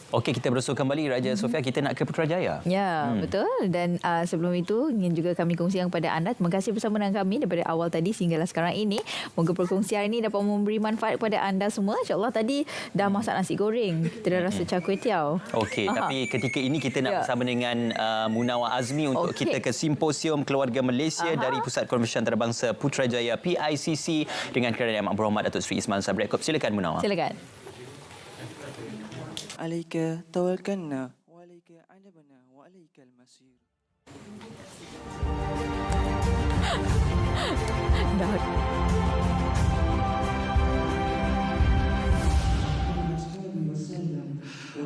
Okey, kita bersua kembali Raja Sofia, kita nak ke Putrajaya. Ya, betul. Dan sebelum itu ingin juga kami kongsikan kepada anda, terima kasih bersama dengan kami daripada awal tadi sehinggalah sekarang ini. Moga perkongsian ini dapat memberi manfaat kepada anda semua. InsyaAllah tadi dah masak nasi goreng, kita dah rasa char kway teow. Okey, tapi ketika ini kita nak bersama dengan Munawar Azmi untuk kita ke Simposium Keluarga Malaysia dari Pusat Konvensyen Antarabangsa Putrajaya PICC dengan kerana Yang Berhormat Datuk Seri Ismail Sabri Yaakob. Silakan Munawar. Silakan. عليك توكلنا وعليك عنبنا وعليك المصير.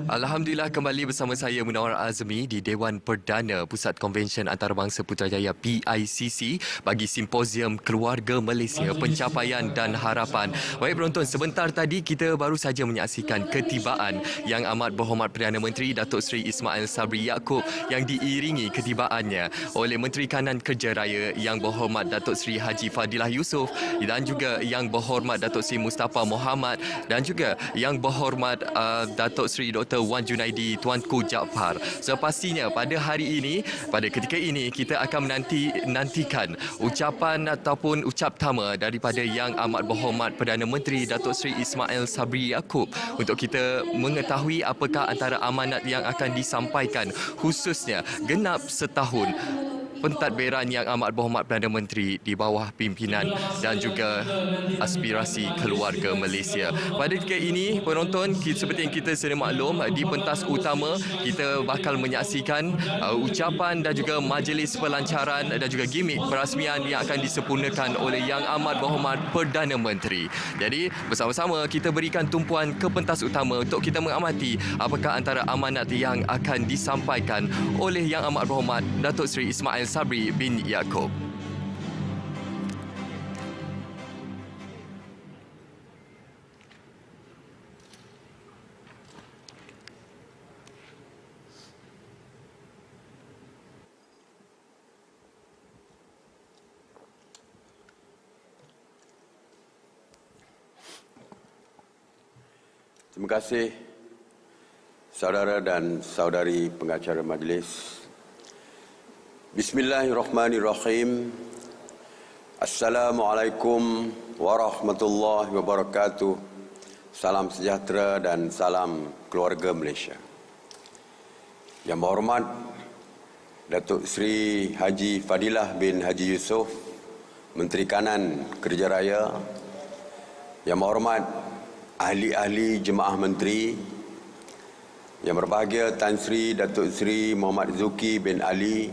Alhamdulillah, kembali bersama saya Munawar Azmi di Dewan Perdana Pusat Konvensyen Antarabangsa Putrajaya PICC bagi Simposium Keluarga Malaysia Pencapaian dan Harapan. Baik penonton, sebentar tadi kita baru saja menyaksikan ketibaan Yang Amat Berhormat Perdana Menteri Datuk Seri Ismail Sabri Yaakob yang diiringi ketibaannya oleh Menteri Kanan Kerja Raya Yang Berhormat Datuk Seri Haji Fadilah Yusof dan juga Yang Berhormat Datuk Seri Mustafa Mohamad dan juga Yang Berhormat Datuk Seri Dr. Wan Junaidi Tuanku Jaafar. Sepastinya pada hari ini, pada ketika ini kita akan menantikan ucapan ataupun ucap tama daripada Yang Amat Berhormat Perdana Menteri Datuk Seri Ismail Sabri Yaakob untuk kita mengetahui apakah antara amanat yang akan disampaikan, khususnya genap setahun pentadbiran Yang Amat Berhormat Perdana Menteri di bawah pimpinan dan juga aspirasi keluarga Malaysia. Pada ketika ini, penonton, seperti yang kita sedia maklum, di pentas utama kita bakal menyaksikan ucapan dan juga majlis pelancaran dan juga gimik perasmian yang akan disempurnakan oleh Yang Amat Berhormat Perdana Menteri. Jadi, bersama-sama kita berikan tumpuan ke pentas utama untuk kita mengamati apakah antara amanat yang akan disampaikan oleh Yang Amat Berhormat Datuk Seri Ismail Sabri bin Yaakob. Terima kasih saudara dan saudari pengacara majlis. Bismillahirrahmanirrahim. Assalamualaikum warahmatullahi wabarakatuh. Salam sejahtera dan salam keluarga Malaysia. Yang berhormat Datuk Seri Haji Fadilah bin Haji Yusof, Menteri Kanan Kerja Raya. Yang berhormat ahli-ahli jemaah menteri. Yang berbahagia Tan Sri Datuk Seri Muhammad Zuki bin Ali,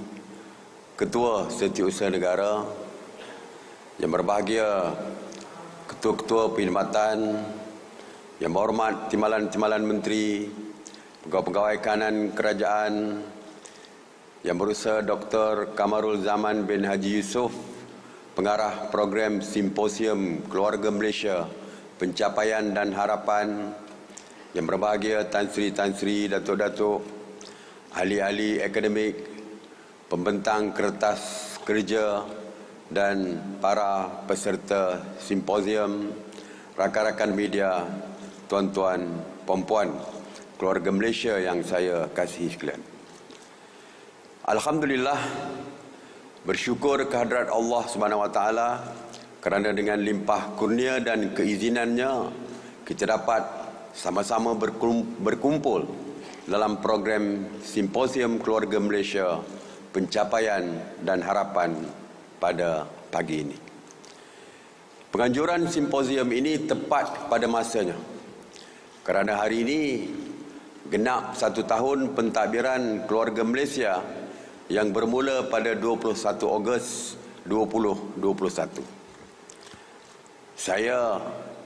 Ketua Setiausaha Negara. Yang berbahagia Ketua-Ketua Perkhidmatan, Yang berhormat Timbalan-Timbalan Menteri, Pegawai-Pegawai Kanan Kerajaan, Yang Berusaha Dr. Kamarul Zaman bin Haji Yusof, Pengarah Program Simposium Keluarga Malaysia Pencapaian dan Harapan. Yang berbahagia Tan Sri Datuk-Datuk, ahli-ahli akademik, pembentang kertas kerja dan para peserta simposium, rakan-rakan media, tuan-tuan, puan-puan, keluarga Malaysia yang saya kasihi sekalian. Alhamdulillah, bersyukur kehadrat Allah SWT kerana dengan limpah kurnia dan keizinannya kita dapat sama-sama berkumpul dalam program Simposium Keluarga Malaysia Pencapaian dan Harapan pada pagi ini. Penganjuran simposium ini tepat pada masanya kerana hari ini genap 1 tahun pentadbiran Keluarga Malaysia yang bermula pada 21 Ogos 2021. Saya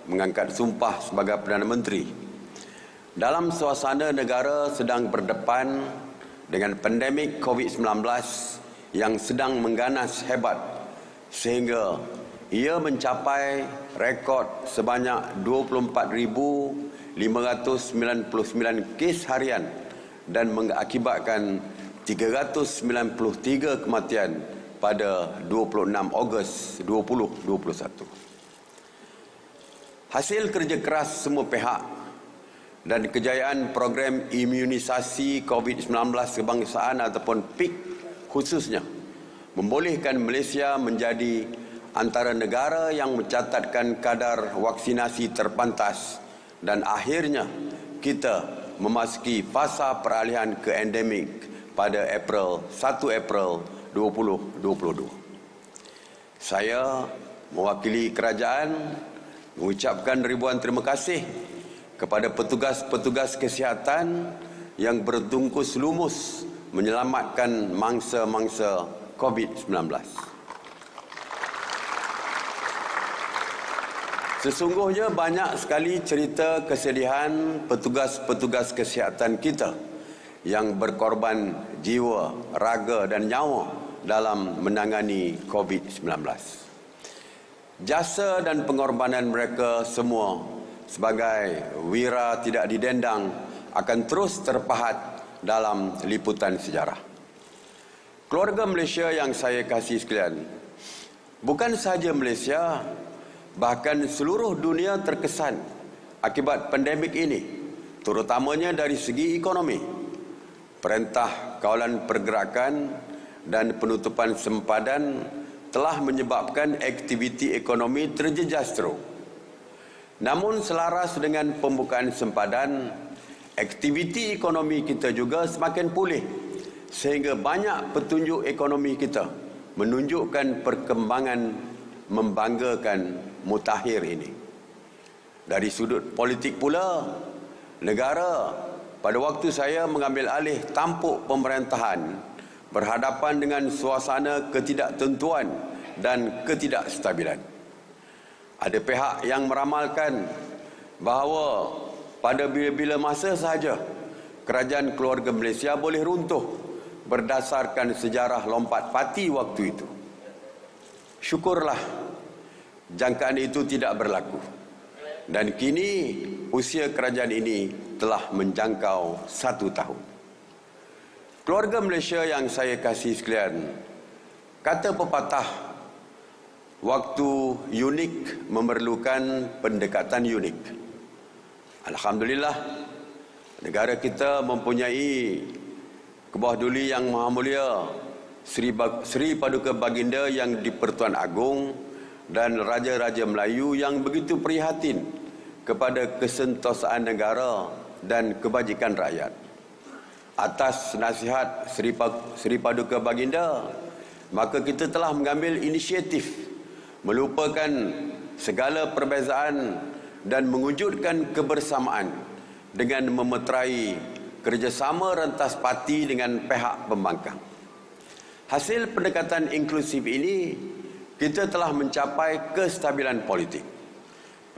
mengangkat sumpah sebagai Perdana Menteri dalam suasana negara sedang berdepan dengan pandemik COVID-19 yang sedang mengganas hebat sehingga ia mencapai rekod sebanyak 24,599 kes harian dan mengakibatkan 393 kematian pada 26 Ogos 2021. Hasil kerja keras semua pihak dan kejayaan program imunisasi COVID-19 kebangsaan ataupun PIK khususnya membolehkan Malaysia menjadi antara negara yang mencatatkan kadar vaksinasi terpantas dan akhirnya kita memasuki fasa peralihan ke endemik pada 1 April 2022. Saya mewakili kerajaan mengucapkan ribuan terima kasih kepada petugas-petugas kesihatan yang bertungkus lumus menyelamatkan mangsa-mangsa COVID-19. Sesungguhnya banyak sekali cerita kesedihan petugas-petugas kesihatan kita yang berkorban jiwa, raga dan nyawa dalam menangani COVID-19. Jasa dan pengorbanan mereka semua sebagai wira tidak didendang akan terus terpahat dalam liputan sejarah. Keluarga Malaysia yang saya kasih sekalian, bukan sahaja Malaysia, bahkan seluruh dunia terkesan akibat pandemik ini, terutamanya dari segi ekonomi. Perintah Kawalan Pergerakan dan penutupan sempadan telah menyebabkan aktiviti ekonomi terjejas teruk. Namun selaras dengan pembukaan sempadan, aktiviti ekonomi kita juga semakin pulih sehingga banyak petunjuk ekonomi kita menunjukkan perkembangan membanggakan mutakhir ini. Dari sudut politik pula, negara pada waktu saya mengambil alih tampuk pemerintahan berhadapan dengan suasana ketidaktentuan dan ketidakstabilan. Ada pihak yang meramalkan bahawa pada bila-bila masa sahaja kerajaan keluarga Malaysia boleh runtuh berdasarkan sejarah lompat parti waktu itu. Syukurlah jangkaan itu tidak berlaku. Dan kini usia kerajaan ini telah menjangkau 1 tahun. Keluarga Malaysia yang saya kasih sekalian, kata pepatah, waktu unik memerlukan pendekatan unik. Alhamdulillah, negara kita mempunyai Kebawah Duli Yang Maha Mulia Sri Paduka Baginda Yang di-Pertuan Agong dan Raja-Raja Melayu yang begitu prihatin kepada kesentosaan negara dan kebajikan rakyat. Atas nasihat Sri Paduka Baginda, maka kita telah mengambil inisiatif melupakan segala perbezaan dan mewujudkan kebersamaan dengan memeterai kerjasama rentas parti dengan pihak pembangkang. Hasil pendekatan inklusif ini, kita telah mencapai kestabilan politik.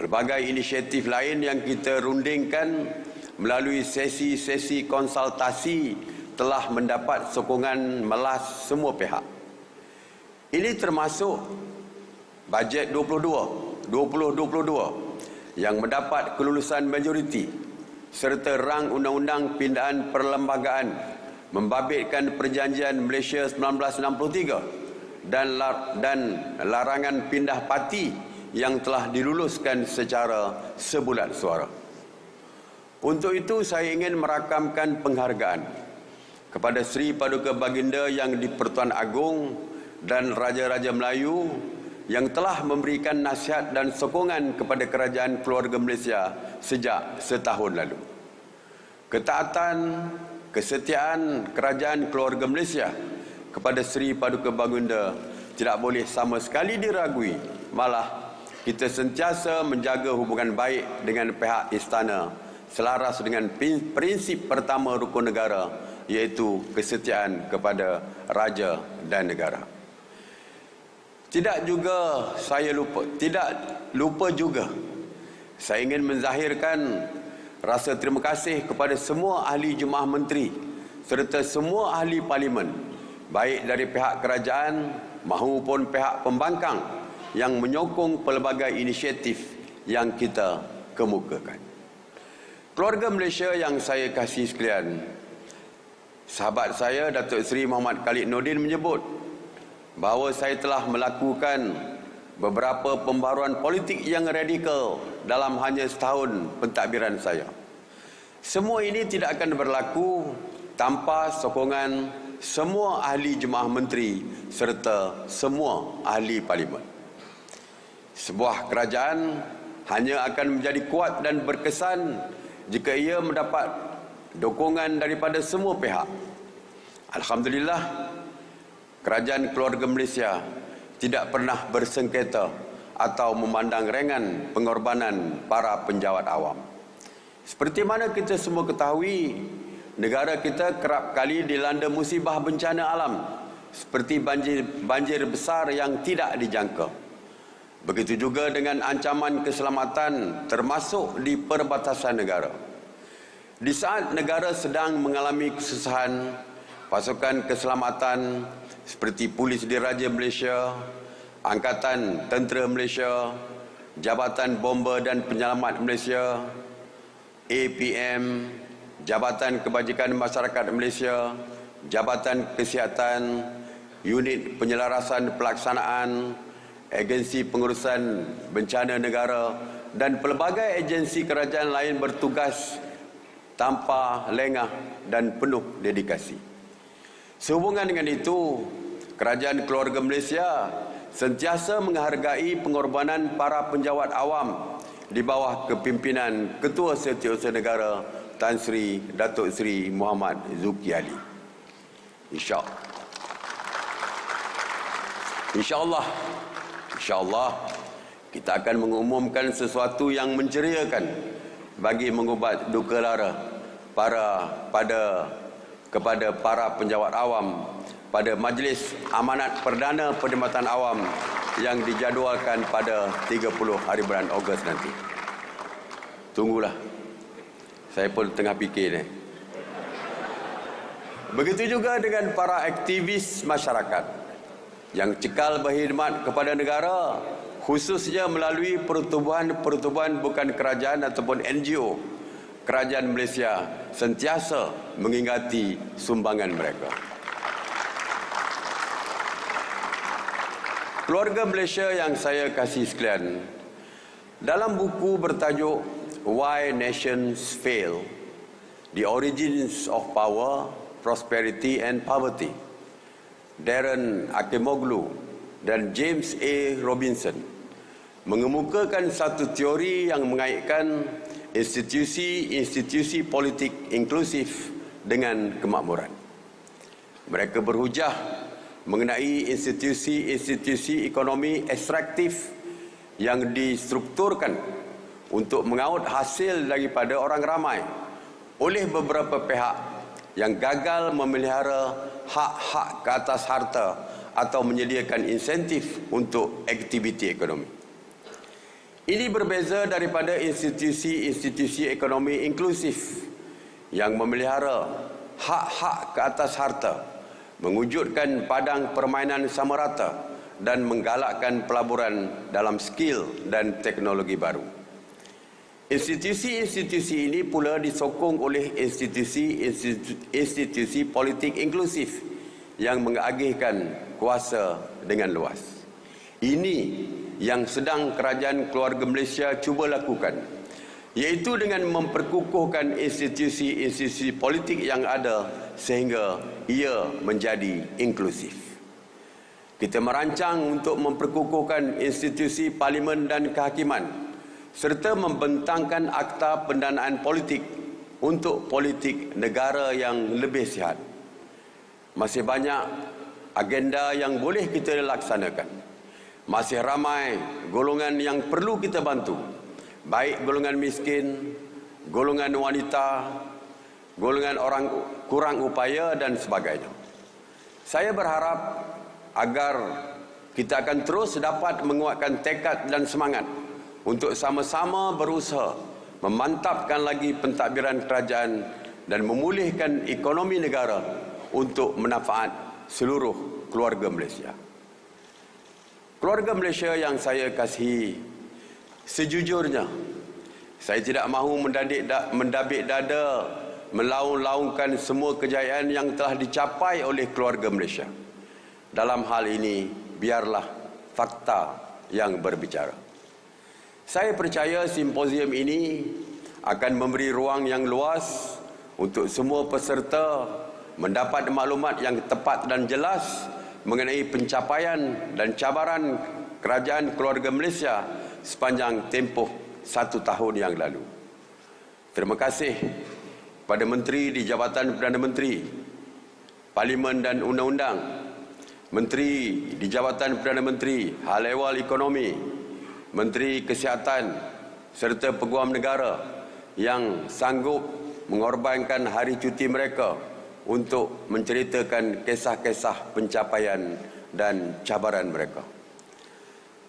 Berbagai inisiatif lain yang kita rundingkan melalui sesi-sesi konsultasi telah mendapat sokongan melas semua pihak. Ini termasuk bajet 2022 yang mendapat kelulusan majoriti serta rang undang-undang pindaan perlembagaan membabitkan perjanjian Malaysia 1963 dan larangan pindah parti yang telah diluluskan secara sebulat suara. Untuk itu saya ingin merakamkan penghargaan kepada Sri Paduka Baginda Yang di-Pertuan Agong dan Raja-Raja Melayu yang telah memberikan nasihat dan sokongan kepada kerajaan keluarga Malaysia sejak setahun lalu. Ketaatan, kesetiaan kerajaan keluarga Malaysia kepada Sri Paduka Baginda tidak boleh sama sekali diragui. Malah kita sentiasa menjaga hubungan baik dengan pihak istana selaras dengan prinsip pertama rukun negara, iaitu kesetiaan kepada raja dan negara. Tidak lupa juga saya ingin menzahirkan rasa terima kasih kepada semua ahli jemaah menteri serta semua ahli parlimen, baik dari pihak kerajaan maupun pihak pembangkang yang menyokong pelbagai inisiatif yang kita kemukakan. Keluarga Malaysia yang saya kasih sekalian, sahabat saya Datuk Seri Muhammad Khalid Nordin menyebut bahawa saya telah melakukan beberapa pembaruan politik yang radikal dalam hanya setahun pentadbiran saya. Semua ini tidak akan berlaku tanpa sokongan semua ahli jemaah menteri serta semua ahli parlimen. Sebuah kerajaan hanya akan menjadi kuat dan berkesan jika ia mendapat dukungan daripada semua pihak. Alhamdulillah, Kerajaan Keluarga Malaysia tidak pernah bersengketa atau memandang ringan pengorbanan para penjawat awam. Seperti mana kita semua ketahui, negara kita kerap kali dilanda musibah bencana alam seperti banjir besar yang tidak dijangka. Begitu juga dengan ancaman keselamatan termasuk di perbatasan negara. Di saat negara sedang mengalami kesusahan, pasukan keselamatan seperti Polis Diraja Malaysia, Angkatan Tentera Malaysia, Jabatan Bomba dan Penyelamat Malaysia, APM, Jabatan Kebajikan Masyarakat Malaysia, Jabatan Kesihatan, Unit Penyelarasan Pelaksanaan, Agensi Pengurusan Bencana Negara dan pelbagai agensi kerajaan lain bertugas tanpa lengah dan penuh dedikasi. Sehubungan dengan itu, Kerajaan Keluarga Malaysia sentiasa menghargai pengorbanan para penjawat awam di bawah kepimpinan Ketua Setiausaha Negara Tan Sri Datuk Seri Muhammad Zulkifli. InsyaAllah kita akan mengumumkan sesuatu yang menceriakan bagi mengubat duka lara kepada para penjawat awam pada Majlis Amanat Perdana Perkhidmatan Awam yang dijadualkan pada 30 hari bulan Ogos nanti. Tunggulah. Saya pun tengah fikir ni. Begitu juga dengan para aktivis masyarakat yang cekal berkhidmat kepada negara, khususnya melalui pertubuhan bukan kerajaan ataupun NGO. Kerajaan Malaysia sentiasa mengingati sumbangan mereka. Keluarga Malaysia yang saya kasih sekalian, dalam buku bertajuk Why Nations Fail, The Origins of Power, Prosperity and Poverty, Darren Acemoglu dan James A. Robinson mengemukakan satu teori yang mengaitkan institusi politik inklusif dengan kemakmuran. Mereka berhujah mengenai institusi ekonomi ekstraktif yang distrukturkan untuk mengaut hasil daripada orang ramai oleh beberapa pihak yang gagal memelihara hak-hak ke atas harta atau menyediakan insentif untuk aktiviti ekonomi. Ini berbeza daripada institusi ekonomi inklusif yang memelihara hak-hak ke atas harta, mewujudkan padang permainan sama rata dan menggalakkan pelaburan dalam skill dan teknologi baru. Institusi ini pula disokong oleh institusi politik inklusif yang mengagihkan kuasa dengan luas. Ini yang sedang Kerajaan Keluarga Malaysia cuba lakukan, iaitu dengan memperkukuhkan institusi politik yang ada sehingga ia menjadi inklusif. Kita merancang untuk memperkukuhkan institusi parlimen dan kehakiman serta membentangkan akta pendanaan politik untuk politik negara yang lebih sihat. Masih banyak agenda yang boleh kita laksanakan. Masih ramai golongan yang perlu kita bantu, baik golongan miskin, golongan wanita, golongan orang kurang upaya dan sebagainya. Saya berharap agar kita akan terus dapat menguatkan tekad dan semangat untuk sama-sama berusaha memantapkan lagi pentadbiran kerajaan dan memulihkan ekonomi negara untuk manfaat seluruh keluarga Malaysia. Keluarga Malaysia yang saya kasihi, sejujurnya saya tidak mahu mendabik dada melaung-laungkan semua kejayaan yang telah dicapai oleh keluarga Malaysia. Dalam hal ini, biarlah fakta yang berbicara. Saya percaya simposium ini akan memberi ruang yang luas untuk semua peserta mendapat maklumat yang tepat dan jelas mengenai pencapaian dan cabaran Kerajaan Keluarga Malaysia sepanjang tempoh 1 tahun yang lalu. Terima kasih pada Menteri di Jabatan Perdana Menteri, Parlimen dan Undang-Undang, Menteri di Jabatan Perdana Menteri, Hal Ehwal Ekonomi, Menteri Kesihatan serta Peguam Negara yang sanggup mengorbankan hari cuti mereka untuk menceritakan kisah-kisah pencapaian dan cabaran mereka.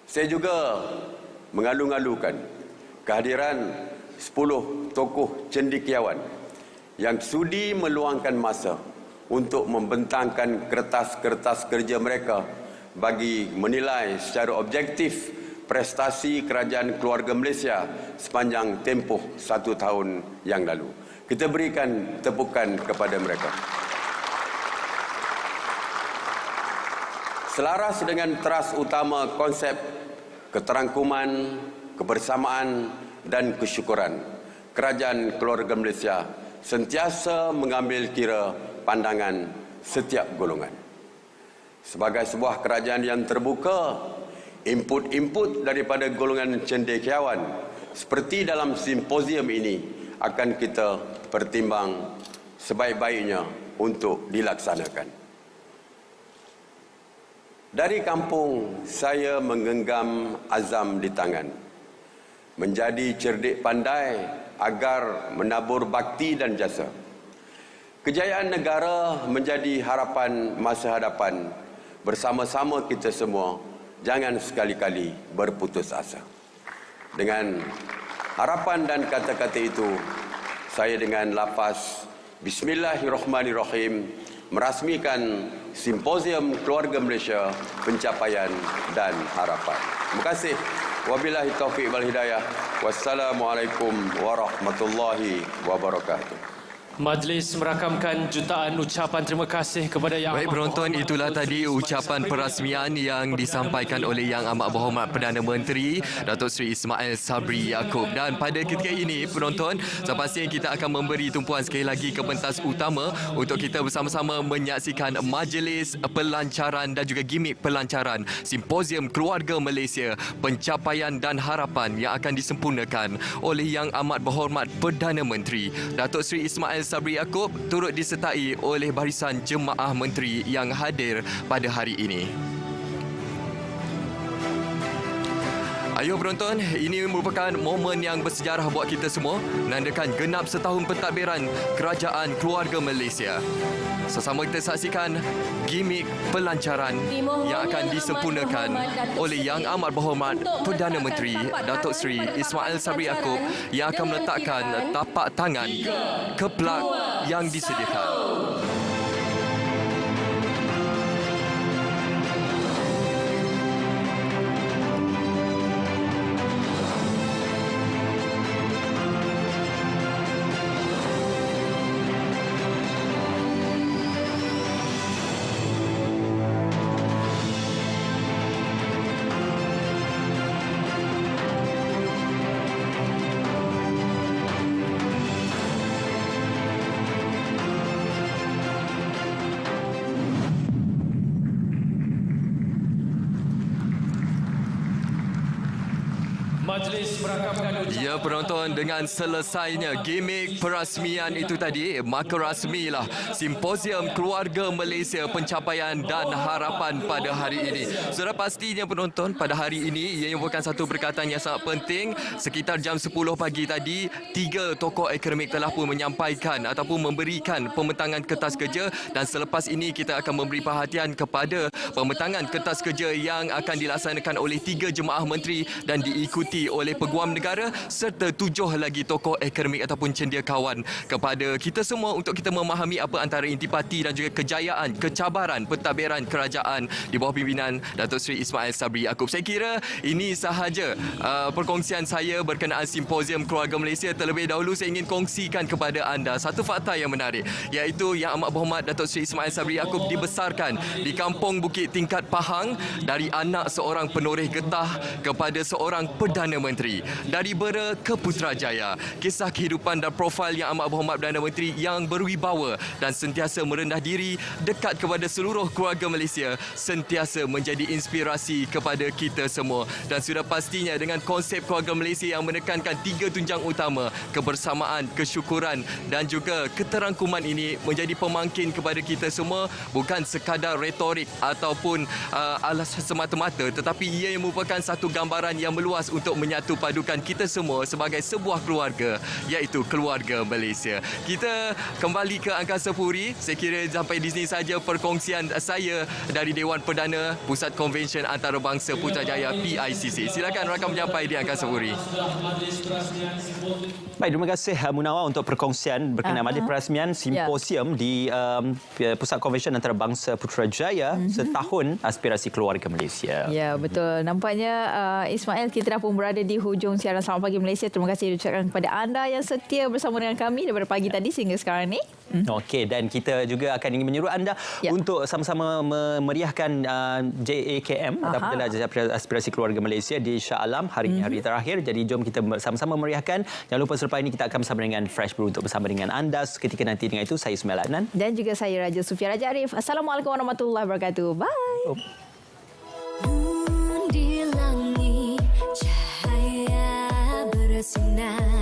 Saya juga mengalu-alukan kehadiran 10 tokoh cendekiawan yang sudi meluangkan masa untuk membentangkan kertas-kertas kerja mereka bagi menilai secara objektif prestasi Kerajaan Keluarga Malaysia sepanjang tempoh 1 tahun yang lalu. Kita berikan tepukan kepada mereka. Selaras dengan teras utama konsep keterangkuman, kebersamaan dan kesyukuran, Kerajaan Keluarga Malaysia sentiasa mengambil kira pandangan setiap golongan. Sebagai sebuah kerajaan yang terbuka, input-input daripada golongan cendekiawan seperti dalam simposium ini akan kita pertimbang sebaik-baiknya untuk dilaksanakan. Dari kampung, saya menggenggam azam di tangan, menjadi cerdik pandai agar menabur bakti dan jasa. Kejayaan negara menjadi harapan masa hadapan. Bersama-sama kita semua, jangan sekali-kali berputus asa. Dengan harapan dan kata-kata itu, saya dengan lafaz Bismillahirrahmanirrahim merasmikan Simposium Keluarga Malaysia Pencapaian dan Harapan. Terima kasih. Wabillahi taufiq wal hidayah. Wassalamualaikum warahmatullahi wabarakatuh. Majlis merakamkan jutaan ucapan terima kasih kepada Yang Baik Amat penonton, Berhormat itulah Datuk tadi Seri ucapan Ismail perasmian yang disampaikan oleh Yang Amat Berhormat Perdana Menteri Datuk Seri Ismail Sabri Yaakob. Dan pada ketika ini penonton, sepastinya kita akan memberi tumpuan sekali lagi ke pentas utama untuk kita bersama-sama menyaksikan majlis pelancaran dan juga gimik pelancaran Simposium Keluarga Malaysia Pencapaian dan Harapan yang akan disempurnakan oleh Yang Amat Berhormat Perdana Menteri Datuk Seri Ismail Sabri Yaakob, turut disertai oleh barisan jemaah menteri yang hadir pada hari ini. Ayo penonton, ini merupakan momen yang bersejarah buat kita semua, menandakan genap setahun pentadbiran Kerajaan Keluarga Malaysia. Sama-sama kita saksikan gimik pelancaran yang akan disempurnakan oleh Yang Amat Berhormat Perdana Menteri Datuk Seri Ismail Sabri Yaakob yang akan meletakkan tapak tangan ke plak yang disediakan. Majlis merakamkan ucapan. Ya penonton, dengan selesainya gimik perasmian itu tadi, maka rasmilah Simposium Keluarga Malaysia Pencapaian dan Harapan pada hari ini. Sudah pastinya penonton, pada hari ini ia merupakan satu perkataan yang sangat penting. Sekitar jam 10 pagi tadi, 3 tokoh akademik telah pun menyampaikan ataupun memberikan pembentangan kertas kerja, dan selepas ini kita akan memberi perhatian kepada pembentangan kertas kerja yang akan dilaksanakan oleh 3 jemaah menteri dan diikuti oleh Peguam Negara serta 7 lagi tokoh akademik ataupun cendekiawan. Kepada kita semua untuk kita memahami apa antara intipati dan juga kejayaan, kecabaran pentadbiran kerajaan di bawah pimpinan Datuk Seri Ismail Sabri Yaakob. Saya kira ini sahaja perkongsian saya berkenaan Simposium Keluarga Malaysia. Terlebih dahulu saya ingin kongsikan kepada anda satu fakta yang menarik, iaitu Yang Amat Berhormat Datuk Seri Ismail Sabri Yaakob dibesarkan di Kampung Bukit Tingkat Pahang dari anak seorang penoreh getah kepada seorang Perdana Perdana Menteri. Dari Bera ke Putrajaya, kisah kehidupan dan profil yang amat berhormat Perdana Menteri yang berwibawa dan sentiasa merendah diri, dekat kepada seluruh keluarga Malaysia, sentiasa menjadi inspirasi kepada kita semua. Dan sudah pastinya dengan konsep keluarga Malaysia yang menekankan 3 tunjang utama, kebersamaan, kesyukuran dan juga keterangkuman ini menjadi pemangkin kepada kita semua, bukan sekadar retorik ataupun alasan semata-mata, tetapi ia yang merupakan satu gambaran yang meluas untuk menyatu padukan kita semua sebagai sebuah keluarga, iaitu keluarga Malaysia. Kita kembali ke Angkasa Puri. Saya kira sampai di sini saja perkongsian saya dari Dewan Perdana Pusat Konvensyen Antarabangsa Putrajaya PICC. Silakan rakan penyampai di Angkasa Puri. Baik, terima kasih Munawar untuk perkongsian berkenaan majlis perasmian simposium di Pusat Konvensyen Antarabangsa Putrajaya setahun aspirasi keluarga Malaysia. Ya, betul. Nampaknya Ismail, kita dah pun berada di hujung siaran Selamat Pagi Malaysia. Terima kasih diucapkan kepada anda yang setia bersama dengan kami daripada pagi tadi sehingga sekarang ini. Okey, dan kita juga akan ingin menyuruh anda untuk sama-sama memeriahkan JAKM ataupun aspirasi keluarga Malaysia di Shah Alam hari ini, hari terakhir. Jadi jom kita sama-sama meriahkan. Jangan lupa selepas ini kita akan bersama dengan Fresh Brew untuk bersama dengan anda seketika nanti. Dengan itu saya Ismail Adnan dan juga saya Raja Sufia Raja Arif. Assalamualaikum warahmatullahi wabarakatuh. Bye. Di langit cahaya bersinar.